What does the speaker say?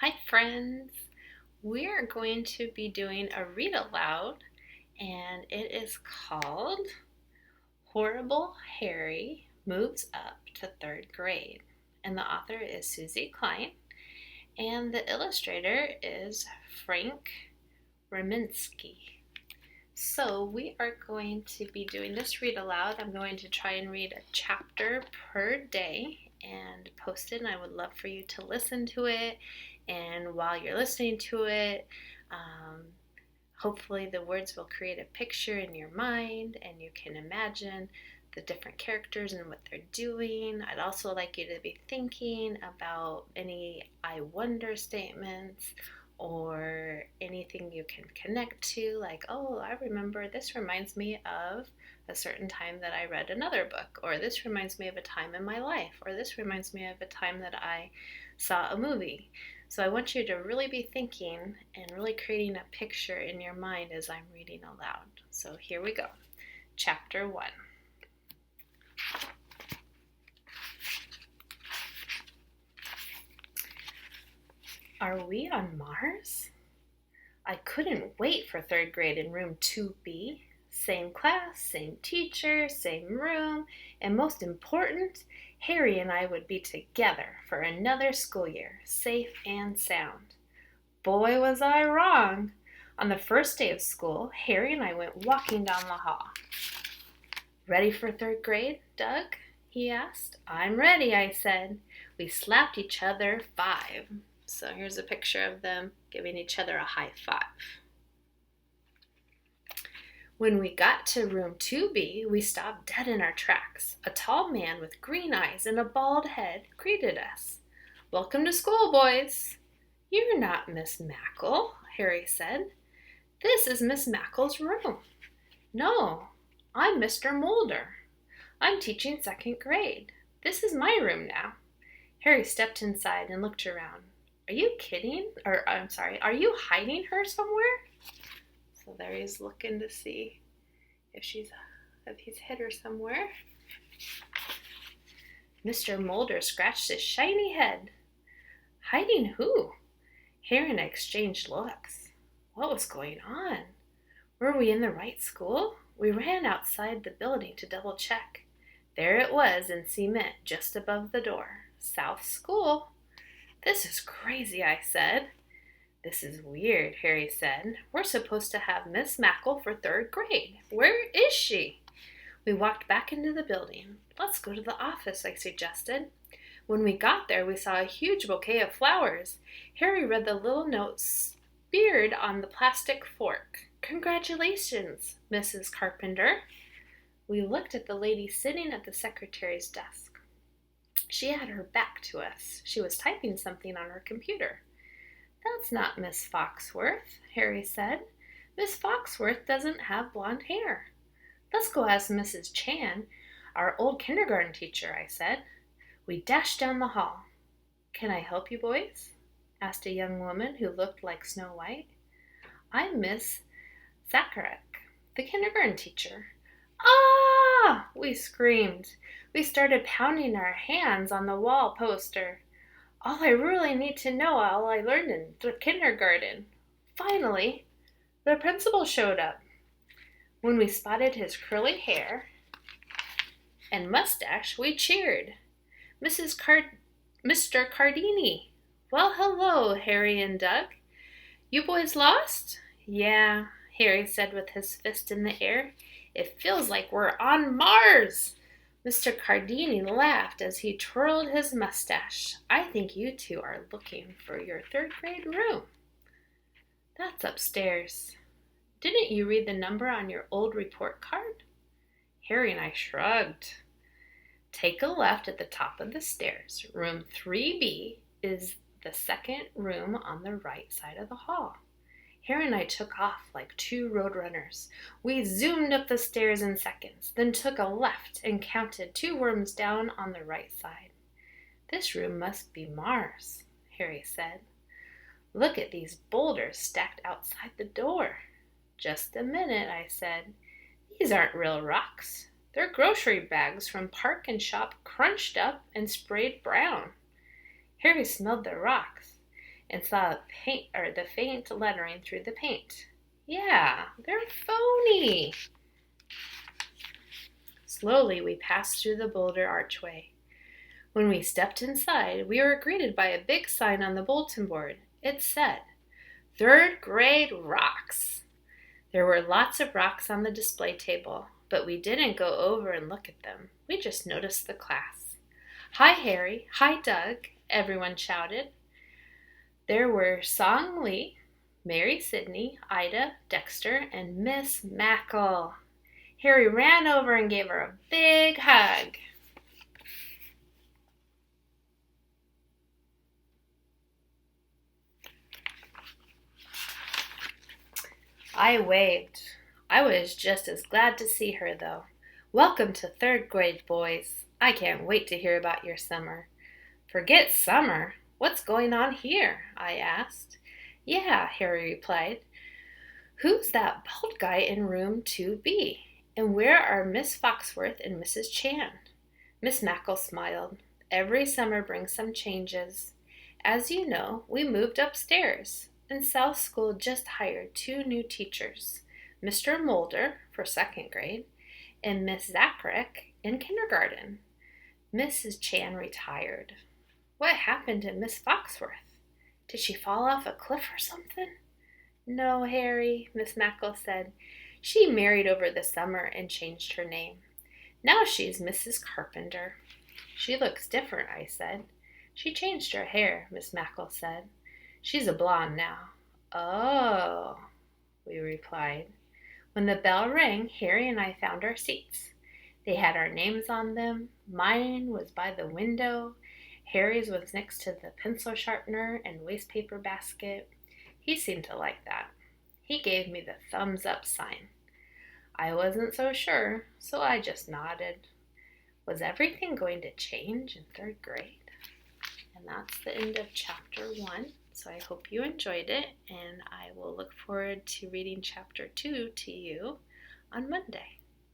Hi, friends. We are going to be doing a read aloud, and it is called Horrible Harry Moves Up to Third Grade. And the author is Susie Klein, and the illustrator is Frank Reminski. So, we are going to be doing this read aloud. I'm going to try and read a chapter per day and post it, and I would love for you to listen to it. And while you're listening to it, hopefully the words will create a picture in your mind and you can imagine the different characters and what they're doing. I'd also like you to be thinking about any I wonder statements or anything you can connect to, like, oh, I remember this reminds me of a certain time that I read another book, or this reminds me of a time in my life, or this reminds me of a time that I saw a movie. So I want you to really be thinking and really creating a picture in your mind as I'm reading aloud. So here we go. Chapter 1. Are we on Mars? I couldn't wait for third grade in room 2B. Same class, same teacher, same room, and most important, Harry and I would be together for another school year, safe and sound. Boy, was I wrong. On the first day of school, Harry and I went walking down the hall. Ready for third grade, Doug? He asked. I'm ready, I said. We slapped each other 5. So here's a picture of them giving each other a high 5. When we got to room 2B, we stopped dead in our tracks. A tall man with green eyes and a bald head greeted us. Welcome to school, boys. You're not Miss Mackle, Harry said. This is Miss Mackle's room. No, I'm Mr. Mulder. I'm teaching second grade. This is my room now. Harry stepped inside and looked around. Are you kidding? Are you hiding her somewhere? So there he's looking to see if he's hid her somewhere. Mr. Mulder scratched his shiny head. Hiding who? Harry and I exchanged looks. What was going on? Were we in the right school? We ran outside the building to double check. There it was in cement just above the door. South School. This is crazy, I said. This is weird, Harry said. We're supposed to have Miss Mackle for third grade. Where is she? We walked back into the building. Let's go to the office, I suggested. When we got there, we saw a huge bouquet of flowers. Harry read the little note speared on the plastic fork. Congratulations, Mrs. Carpenter. We looked at the lady sitting at the secretary's desk. She had her back to us. She was typing something on her computer. That's not Miss Foxworth, Harry said. Miss Foxworth doesn't have blonde hair. Let's go ask Mrs. Chan, our old kindergarten teacher, I said. We dashed down the hall. Can I help you, boys? Asked a young woman who looked like Snow White. I'm Miss Zacharek, the kindergarten teacher. Ah! We screamed. We started pounding our hands on the wall poster. All I really need to know, all I learned in the kindergarten. Finally, the principal showed up. When we spotted his curly hair and mustache, we cheered. Mr. Cardini. Well, hello, Harry and Doug. You boys lost? Yeah, Harry said with his fist in the air. It feels like we're on Mars. Mr. Cardini laughed as he twirled his mustache. I think you two are looking for your third grade room. That's upstairs. Didn't you read the number on your old report card? Harry and I shrugged. Take a left at the top of the stairs. Room 3B is the second room on the right side of the hall. Harry and I took off like 2 roadrunners. We zoomed up the stairs in seconds, then took a left and counted 2 rooms down on the right side. This room must be Mars, Harry said. Look at these boulders stacked outside the door. Just a minute, I said. These aren't real rocks. They're grocery bags from Park and Shop crunched up and sprayed brown. Harry smelled the rocks. and saw the faint lettering through the paint. Yeah, they're phony. Slowly we passed through the boulder archway. When we stepped inside, we were greeted by a big sign on the bulletin board. It said, "Third grade rocks." There were lots of rocks on the display table, but we didn't go over and look at them. We just noticed the class. "Hi, Harry. Hi, Doug," everyone shouted. There were Song Lee, Mary Sidney, Ida, Dexter, and Miss Mackle. Harry ran over and gave her a big hug. I waved. I was just as glad to see her, though. "Welcome to third grade, boys. I can't wait to hear about your summer." "Forget summer. What's going on here?" I asked. "Yeah," Harry replied. "Who's that bald guy in room 2B? And where are Miss Foxworth and Mrs. Chan?" Miss Mackle smiled. "Every summer brings some changes. As you know, we moved upstairs, and South School just hired 2 new teachers, Mr. Mulder for second grade and Miss Zacharek in kindergarten. Mrs. Chan retired." "What happened to Miss Foxworth? Did she fall off a cliff or something?" "No, Harry," Miss Mackle said. "She married over the summer and changed her name. Now she's Mrs. Carpenter." "She looks different," I said. "She changed her hair," Miss Mackle said. "She's a blonde now." "Oh," we replied. When the bell rang, Harry and I found our seats. They had our names on them. Mine was by the window. Harry's was next to the pencil sharpener and wastepaper basket. He seemed to like that. He gave me the thumbs up sign. I wasn't so sure, so I just nodded. Was everything going to change in third grade? And that's the end of chapter 1. So I hope you enjoyed it, and I will look forward to reading chapter 2 to you on Monday.